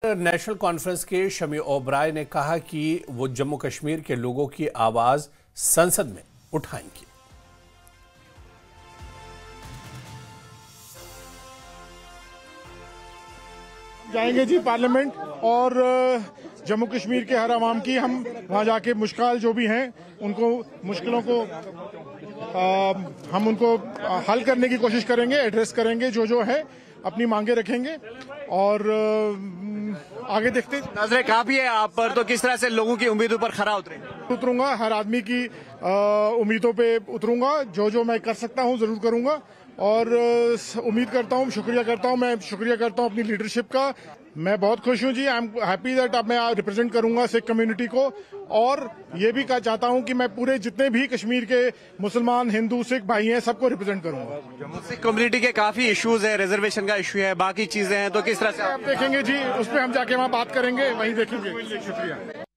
National conference के शमी ओबराय ने कहा कि वो जम्मू कश्मीर के लोगों की आवाज संसद में उठाएंगे। जाएंगे जी पार्लियामेंट और जम्मू कश्मीर के हर आवाम की हम वहां जाके मुश्किल जो भी हैं उनको मुश्किलों को हम उनको हल करने की कोशिश करेंगे, एड्रेस करेंगे, जो है अपनी मांगे रखेंगे और आगे देखते हैं। नजरें काफी है आप पर, तो किस तरह से लोगों की उम्मीदों पर खरा उतरूंगा, हर आदमी की उम्मीदों पे उतरूंगा, जो मैं कर सकता हूं जरूर करूंगा और उम्मीद करता हूं, मैं शुक्रिया करता हूं अपनी लीडरशिप का। मैं बहुत खुश हूं जी, आई एम हैप्पी दैट अब मैं रिप्रेजेंट करूंगा सिख कम्युनिटी को और ये भी चाहता हूं कि मैं पूरे जितने भी कश्मीर के मुसलमान, हिंदू, सिख भाई हैं सबको रिप्रेजेंट करूंगा। जम्मू सिख कम्युनिटी के काफी इश्यूज है, रिजर्वेशन का इश्यू है, बाकी चीजें हैं, तो किस तरह से आप देखेंगे जी, उस पर हम जाके वहां बात करेंगे, वहीं देखेंगे। शुक्रिया।